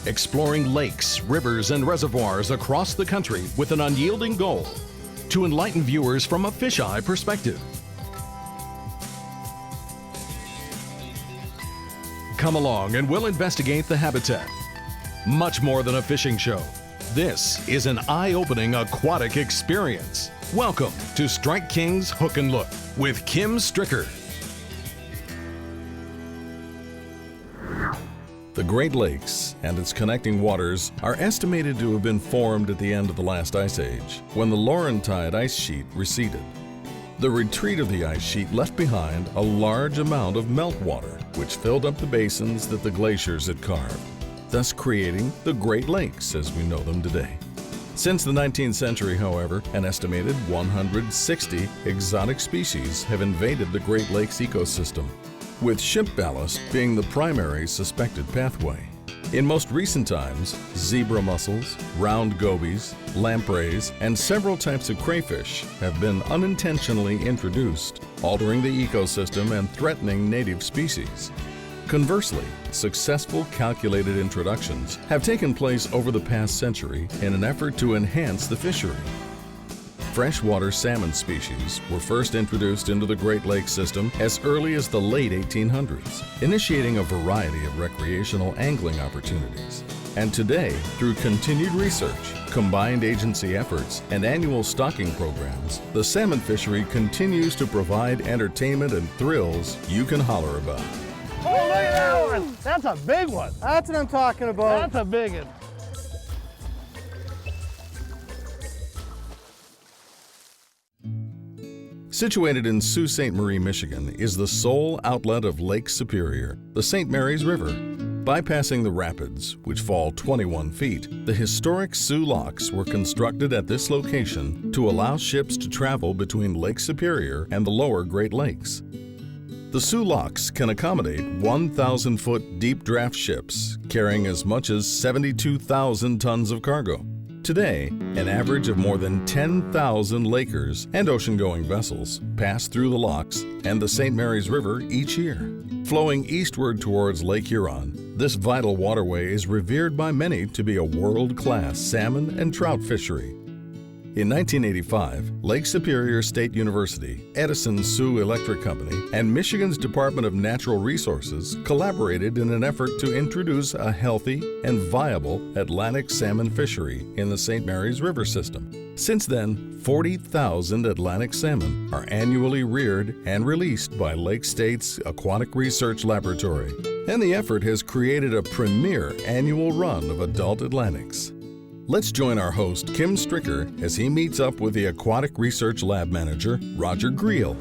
exploring lakes, rivers, and reservoirs across the country with an unyielding goal to enlighten viewers from a fisheye perspective. Come along and we'll investigate the habitat. Much more than a fishing show. This is an eye-opening aquatic experience. Welcome to Strike King's Hook and Look with Kim Stricker. The Great Lakes and its connecting waters are estimated to have been formed at the end of the last ice age, when the Laurentide ice sheet receded. The retreat of the ice sheet left behind a large amount of meltwater, which filled up the basins that the glaciers had carved, thus creating the Great Lakes as we know them today. Since the 19th century, however, an estimated 160 exotic species have invaded the Great Lakes ecosystem, with ship ballast being the primary suspected pathway. In most recent times, zebra mussels, round gobies, lampreys, and several types of crayfish have been unintentionally introduced, altering the ecosystem and threatening native species. Conversely, successful calculated introductions have taken place over the past century in an effort to enhance the fishery. Freshwater salmon species were first introduced into the Great Lakes system as early as the late 1800s, initiating a variety of recreational angling opportunities. And today, through continued research, combined agency efforts, and annual stocking programs, the salmon fishery continues to provide entertainment and thrills you can holler about. Oh, look at that one! That's a big one. That's what I'm talking about. That's a big one. Situated in Sault Ste. Marie, Michigan, is the sole outlet of Lake Superior, the St. Mary's River. Bypassing the rapids, which fall 21 feet, the historic Soo Locks were constructed at this location to allow ships to travel between Lake Superior and the lower Great Lakes. The Soo Locks can accommodate 1,000-foot deep draft ships carrying as much as 72,000 tons of cargo. Today, an average of more than 10,000 Lakers and ocean-going vessels pass through the locks and the St. Mary's River each year. Flowing eastward towards Lake Huron, this vital waterway is revered by many to be a world-class salmon and trout fishery. In 1985, Lake Superior State University, Edison Sioux Electric Company, and Michigan's Department of Natural Resources collaborated in an effort to introduce a healthy and viable Atlantic salmon fishery in the St. Mary's River system. Since then, 40,000 Atlantic salmon are annually reared and released by Lake State's Aquatic Research Laboratory, and the effort has created a premier annual run of adult Atlantics. Let's join our host, Kim Stricker, as he meets up with the Aquatic Research Lab Manager, Roger Greil.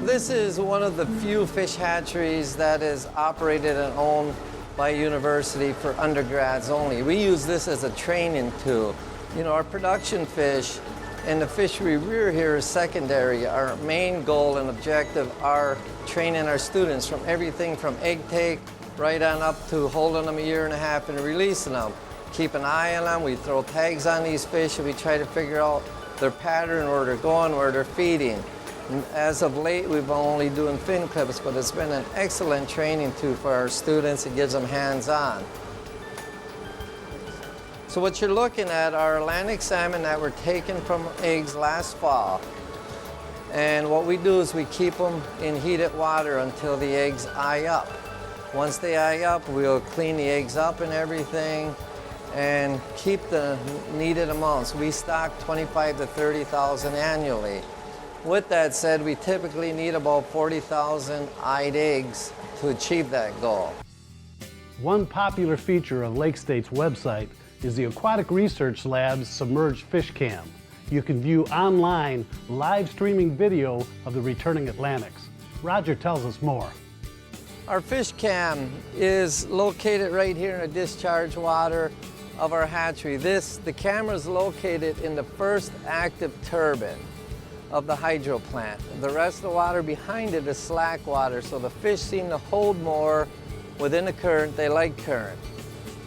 This is one of the few fish hatcheries that is operated and owned by a university for undergrads only. We use this as a training tool. You know, our production fish and the fish we rear here is secondary. Our main goal and objective are training our students from everything from egg take right on up to holding them a year and a half and releasing them. Keep an eye on them. We throw tags on these fish and we try to figure out their pattern, where they're going, where they're feeding. And as of late, we've been only doing fin clips, but it's been an excellent training tool for our students. It gives them hands-on. So what you're looking at are Atlantic salmon that were taken from eggs last fall. And what we do is we keep them in heated water until the eggs eye up. Once they eye up, we'll clean the eggs up and everything, and keep the needed amounts. We stock 25 to 30,000 annually. With that said, we typically need about 40,000 eyed eggs to achieve that goal. One popular feature of Lake State's website is the Aquatic Research Lab's Submerged Fish Cam. You can view online live streaming video of the returning Atlantics. Roger tells us more. Our fish cam is located right here in the discharge water of our hatchery. The camera is located in the first active turbine of the hydro plant. The rest of the water behind it is slack water, so the fish seem to hold more within the current. They like current.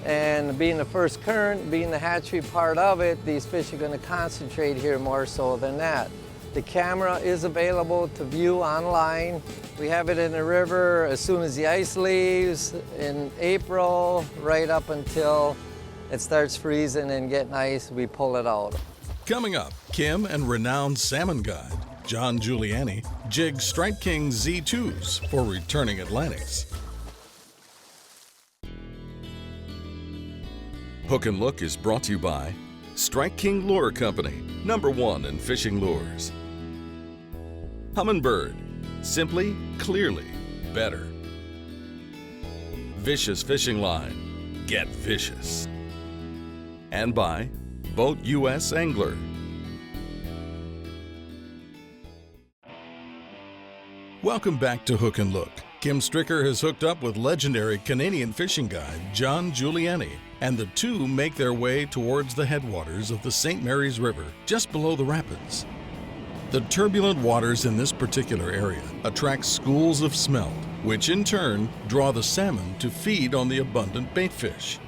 And being the first current, being the hatchery part of it, these fish are going to concentrate here more so than that. The camera is available to view online. We have it in the river as soon as the ice leaves in April, right up until it starts freezing and getting ice, we pull it out. Coming up, Kim and renowned salmon guide John Giuliani jigs Strike King Z2s for returning Atlantics. Hook and Look is brought to you by Strike King Lure Company, #1 in fishing lures. Humminbird, simply, clearly, better. Vicious Fishing Line, get vicious. And by Boat US Angler. Welcome back to Hook and Look. Kim Stricker has hooked up with legendary Canadian fishing guide John Giuliani, and the two make their way towards the headwaters of the St. Mary's River, just below the rapids. The turbulent waters in this particular area attract schools of smelt, which in turn draw the salmon to feed on the abundant bait fish.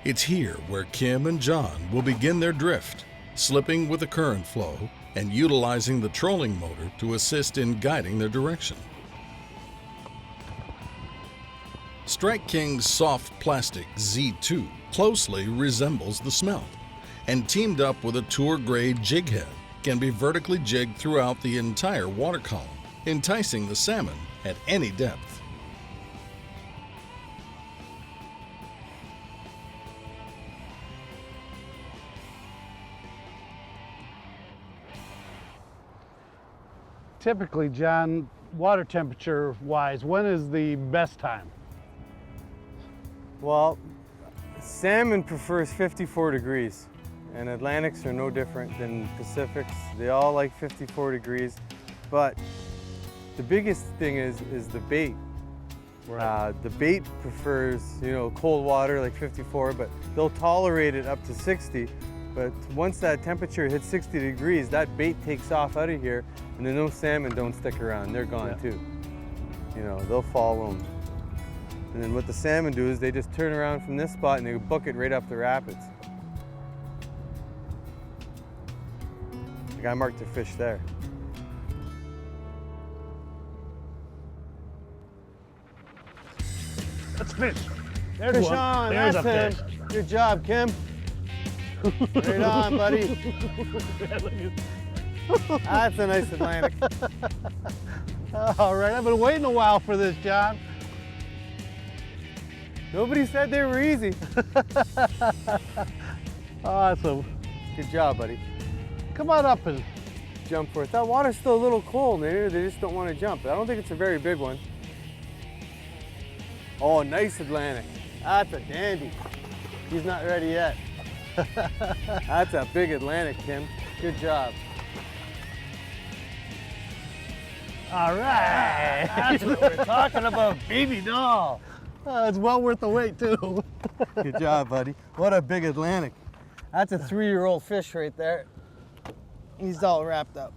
It's here where Kim and John will begin their drift, slipping with the current flow and utilizing the trolling motor to assist in guiding their direction. Strike King's soft plastic Z2 closely resembles the smelt, and teamed up with a tour-grade jig head, can be vertically jigged throughout the entire water column, enticing the salmon at any depth. Typically, John, water temperature wise, when is the best time? Well, salmon prefers 54 degrees, and Atlantics are no different than Pacifics. They all like 54 degrees, but the biggest thing is the bait. Right. The bait prefers, cold water like 54, but they'll tolerate it up to 60. But once that temperature hits 60 degrees, that bait takes off out of here, and then those salmon don't stick around. They're gone too. They'll follow them. And then what the salmon do is they just turn around from this spot and they book it right up the rapids. Like I marked the fish there. Let's fish. There's Sean, There's that's a him. fish. Good job, Kim. Right on, buddy. That's a nice Atlantic. All right, I've been waiting a while for this, John. Nobody said they were easy. Awesome. Good job, buddy. Come on up and Jump for it. That water's still a little cold. They just don't want to jump. I don't think it's a very big one. Oh, nice Atlantic. That's a dandy. He's not ready yet. That's a big Atlantic, Kim. Good job. all right. That's what we're talking about, baby doll. It's well worth the wait too. Good job, buddy. What a big Atlantic. That's a 3-year-old fish right there. He's all wrapped up.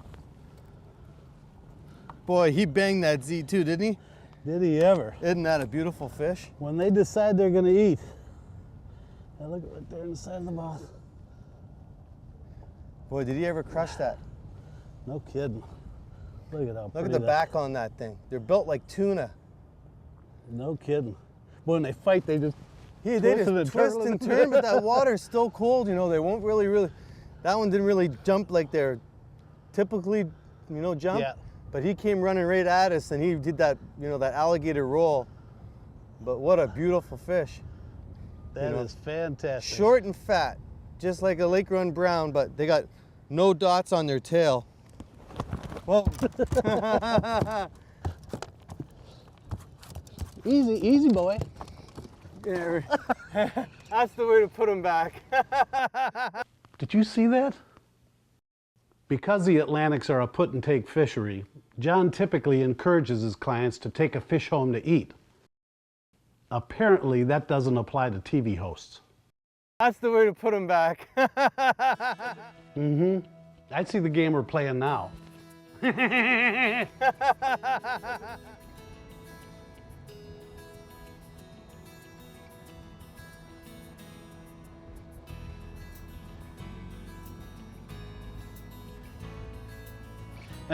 Boy, he banged that Z2, didn't he? Did he ever? Isn't that a beautiful fish? When they decide they're gonna eat. Now look right there in the side of the mouth. Boy, did he ever crush that? No kidding. Look at how Look pretty at the that- back on that thing. They're built like tuna. No kidding. When they fight, they just Yeah, twist they just and twist turn. and turn, but that water's still cold. They won't really. That one didn't really jump like they're typically, jump. Yeah. But he came running right at us, and he did that, that alligator roll. But what a beautiful fish. That is fantastic. Short and fat, just like a lake run brown, but they got no dots on their tail. Whoa. Easy, easy, boy. Yeah, that's the way to put them back. Did you see that? Because the Atlantics are a put and take fishery, John typically encourages his clients to take a fish home to eat. Apparently, that doesn't apply to TV hosts. That's the way to put them back. Mm-hmm. I see the game we're playing now.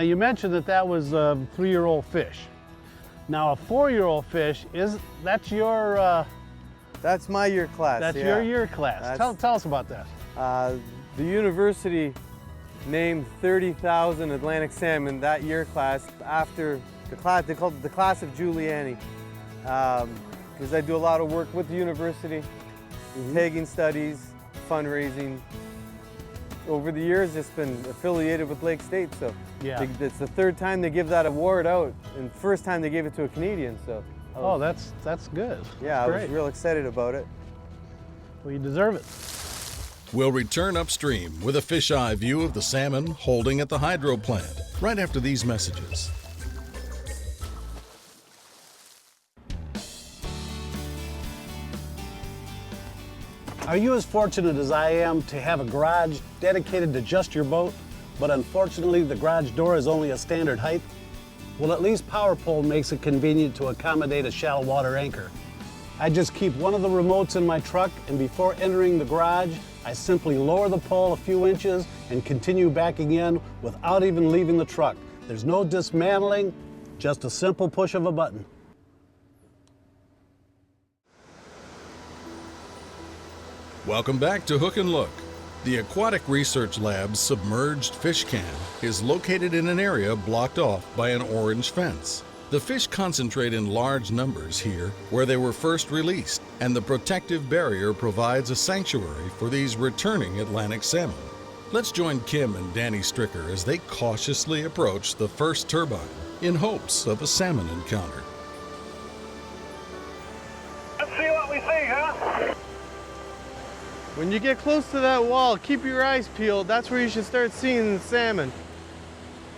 Now you mentioned that that was a 3-year-old fish. Now a 4-year-old fish, that's your... That's my year class. That's yeah. your year class. Tell us about that. The university named 30,000 Atlantic salmon that year class after the class. They called it the class of Giuliani, because I do a lot of work with the university, tagging studies, fundraising. Over the years, it's been affiliated with Lake State, so yeah. It's the 3rd time they give that award out, and 1st time they gave it to a Canadian. So. Oh, that's good. Yeah, that's I was real excited about it. Well, you deserve it. We'll return upstream with a fisheye view of the salmon holding at the hydro plant right after these messages. Are you as fortunate as I am to have a garage dedicated to just your boat, but unfortunately the garage door is only a standard height? Well, at least Power Pole makes it convenient to accommodate a shallow water anchor. I just keep one of the remotes in my truck, and before entering the garage, I simply lower the pole a few inches and continue backing in without even leaving the truck. There's no dismantling, just a simple push of a button. Welcome back to Hook and Look. The Aquatic Research Lab's submerged fish can is located in an area blocked off by an orange fence. The fish concentrate in large numbers here where they were first released, and the protective barrier provides a sanctuary for these returning Atlantic salmon. Let's join Kim and Danny Stricker as they cautiously approach the first turbine in hopes of a salmon encounter. Let's see what we see, huh? When you get close to that wall, keep your eyes peeled. That's where you should start seeing the salmon.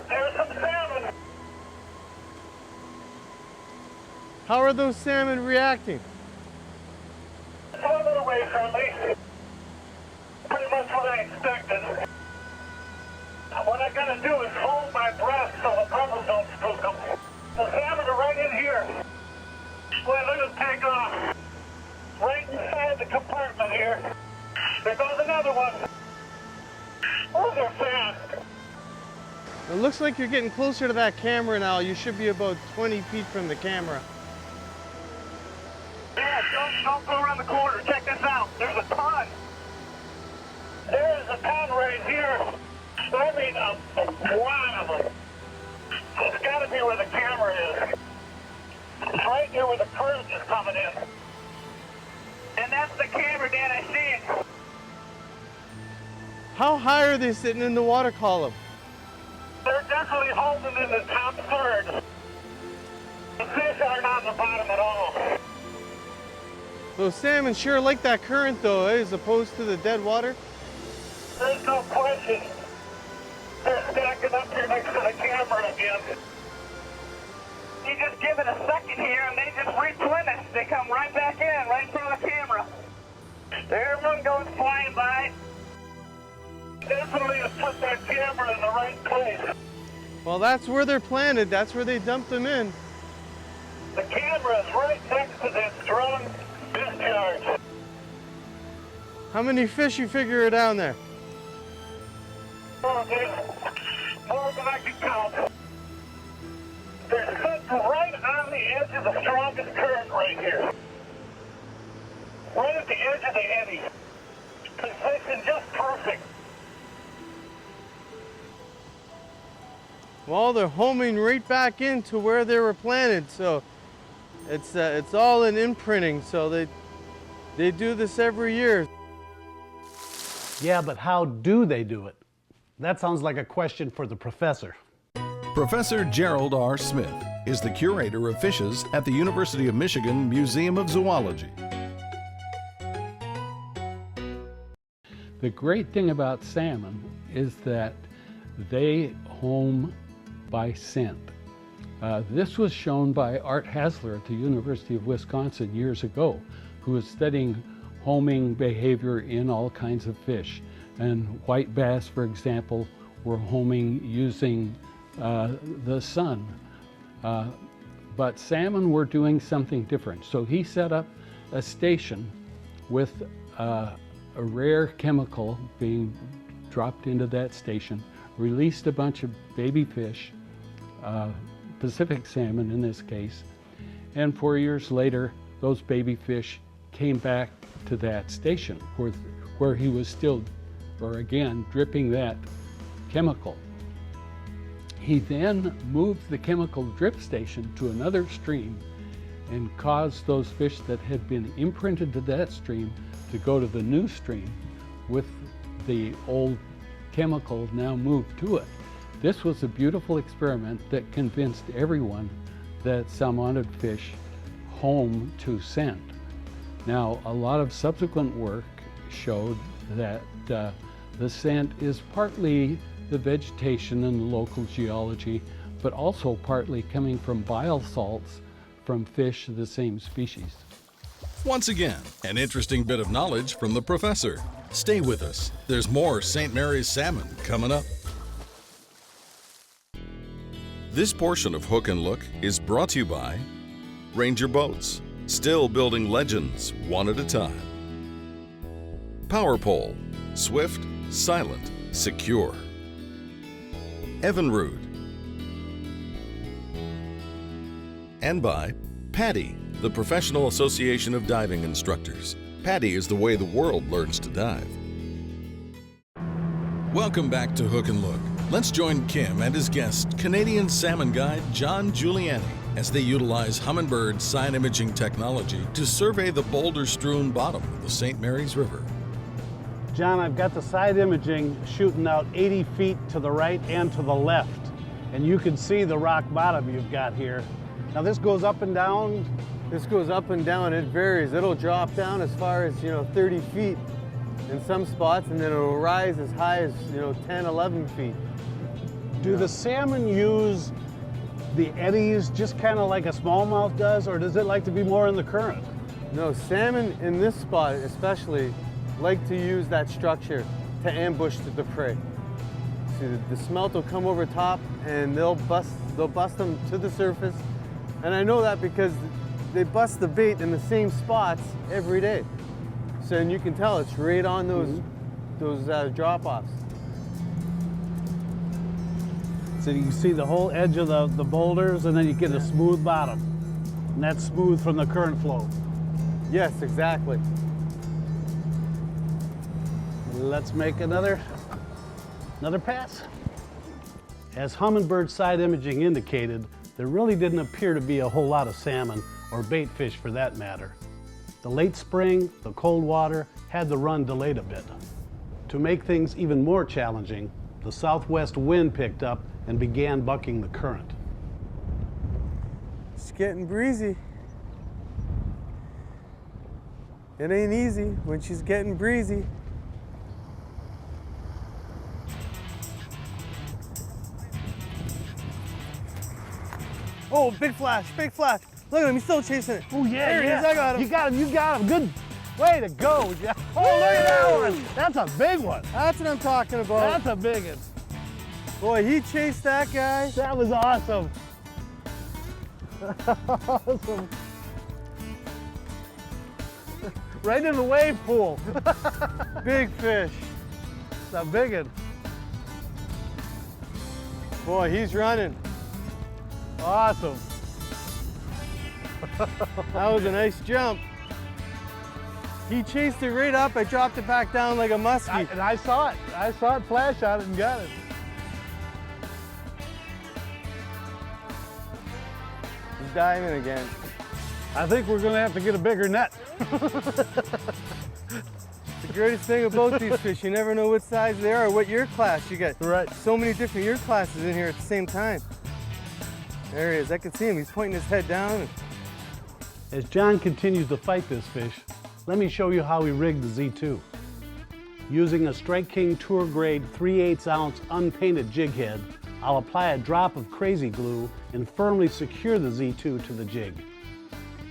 There's some salmon. How are those salmon reacting? Pulling it away from me. Pretty much what I expected. What I gotta do is hold my breath so the bubbles don't spook them. The salmon are right in here. Well, they're gonna take off. Right inside the compartment here. There goes another one. Oh, they're fast. It looks like you're getting closer to that camera now. You should be about 20 feet from the camera. Yeah, don't go around the corner. Check this out. There's a ton. There's a ton right here. I mean, a lot of them. It's got to be where the camera is. It's right here where the current is coming in. And that's the camera, Dad. I see it. How high are they sitting in the water column? They're definitely holding in the top third. The fish are not in the bottom at all. Those salmon sure like that current though, as opposed to the dead water. There's no question. They're stacking up here next to the camera again. You just give it a second here and they just replenish. They come right back in, right in front of the camera. There one goes flying by. Definitely has put that camera in the right place. Well, that's where they're planted. That's where they dumped them in. The camera is right next to that strong discharge. How many fish you figure are down there? Oh, there's more than I can count. They're sitting right on the edge of the strongest current right here. Right at the edge of the eddy. Position just perfect. Well, they're homing right back into where they were planted, so it's all in imprinting. So they do this every year. Yeah, but how do they do it? That sounds like a question for the professor. Professor Gerald R. Smith is the curator of fishes at the University of Michigan Museum of Zoology. The great thing about salmon is that they home by scent. This was shown by Art Hasler at the University of Wisconsin years ago, who was studying homing behavior in all kinds of fish. And white bass, for example, were homing using the sun. But salmon were doing something different. So he set up a station with a rare chemical being dropped into that station, released a bunch of baby fish, Pacific salmon in this case, and 4 years later, those baby fish came back to that station where he was still, or again, dripping that chemical. He then moved the chemical drip station to another stream and caused those fish that had been imprinted to that stream to go to the new stream with the old chemical now moved to it. This was a beautiful experiment that convinced everyone that salmonid fish home to scent. Now, a lot of subsequent work showed that the scent is partly the vegetation and local geology, but also partly coming from bile salts from fish of the same species. Once again, an interesting bit of knowledge from the professor. Stay with us. There's more St. Mary's salmon coming up. This portion of Hook and Look is brought to you by Ranger Boats, still building legends one at a time. Power Pole, swift, silent, secure. Evinrude. And by PADI, the Professional Association of Diving Instructors. PADI is the way the world learns to dive. Welcome back to Hook and Look. Let's join Kim and his guest, Canadian salmon guide John Giuliani, as they utilize Humminbird sign imaging technology to survey the boulder-strewn bottom of the St. Mary's River. John, I've got the side imaging shooting out 80 feet to the right and to the left, and you can see the rock bottom you've got here. Now this goes up and down. This goes up and down, it varies. It'll drop down as far as, 30 feet in some spots, and then it'll rise as high as, 10, 11 feet. Do the salmon use the eddies just kind of like a smallmouth does, or does it like to be more in the current? No, salmon in this spot especially like to use that structure to ambush the prey. See, the smelt will come over top and they'll bust them to the surface. And I know that because they bust the bait in the same spots every day. So and you can tell it's right on those drop-offs. So you can see the whole edge of the boulders, and then you get a smooth bottom. And that's smooth from the current flow. Yes, exactly. Let's make another pass. As Humminbird side imaging indicated, there really didn't appear to be a whole lot of salmon, or bait fish for that matter. The late spring, the cold water, had the run delayed a bit. To make things even more challenging, the southwest wind picked up and began bucking the current. It's getting breezy. It ain't easy when she's getting breezy. Oh, big flash, big flash. Look at him, he's still chasing it. Oh yeah, there yeah. He is, I got him. You got him, good way to go. Yeah. Oh, look at that one. That's a big one. That's what I'm talking about. That's a big one. Boy, he chased that guy. That was awesome. Awesome. Right in the wave pool. Big fish. It's a big one. Boy, he's running. Awesome. That was a nice jump. He chased it right up. I dropped it back down like a muskie. And I saw it. I saw it flash on it and got it. He's diving again. I think we're going to have to get a bigger net. The greatest thing about these fish, you never know what size they are or what year class you get. Right. So many different year classes in here at the same time. There he is. I can see him. He's pointing his head down. As John continues to fight this fish, let me show you how we rigged the Z2. Using a Strike King Tour Grade 3/8 ounce unpainted jig head, I'll apply a drop of crazy glue and firmly secure the Z2 to the jig.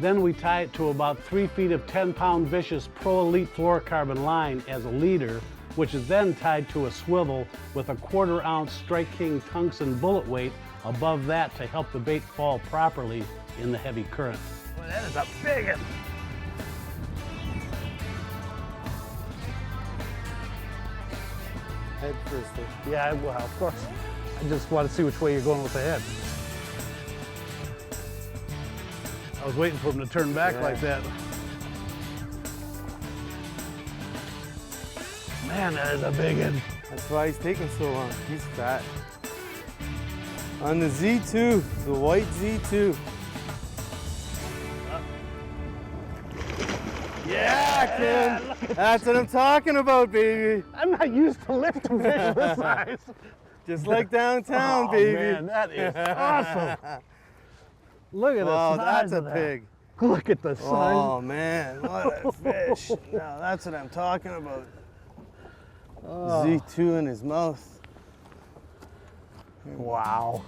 Then we tie it to about 3 feet of 10-pound Vicious Pro Elite fluorocarbon line as a leader, which is then tied to a swivel with a 1/4 ounce Strike King tungsten bullet weight above that to help the bait fall properly in the heavy current. Boy, that is a big one. head first. Yeah, well, of course. I just want to see which way you're going with the head. I was waiting for him to turn back like that. Man, that is a big one. That's why he's taking so long. He's fat. On the Z2, the white Z2. Yeah, kid. That's what I'm talking about, baby. I'm not used to lifting fish this size. Just like downtown, baby. Man, that is awesome. Look at the Oh, size that's a of that. pig. Look at the size. Oh, man, what a fish. Now, that's what I'm talking about. Z2 in his mouth. Wow.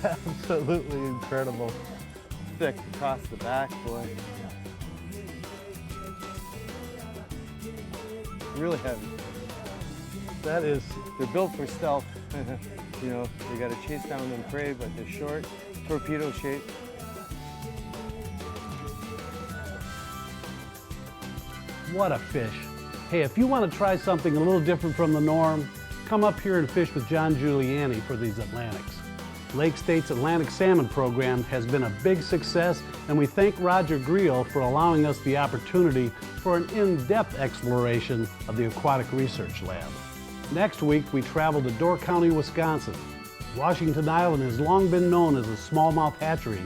Absolutely incredible. Thick across the back, boy. Really heavy. That is, They're built for stealth. You know, they got to chase down them prey, but they're short, torpedo shaped. what a fish. Hey, if you want to try something a little different from the norm, come up here and fish with John Giuliani for these Atlantics. Lake State's Atlantic Salmon program has been a big success, and we thank Roger Greil for allowing us the opportunity for an in-depth exploration of the Aquatic Research Lab. Next week, we travel to Door County, Wisconsin. Washington Island has long been known as a smallmouth hatchery,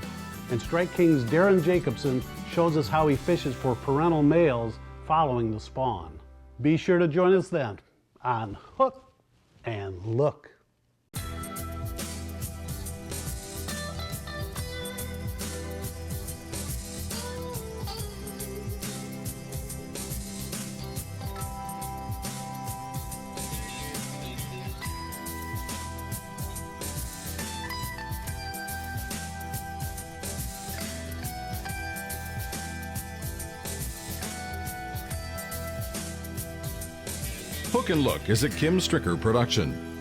and Strike King's Darren Jacobson shows us how he fishes for parental males following the spawn. Be sure to join us then on Hook and Look. Hook and Look is a Kim Stricker production.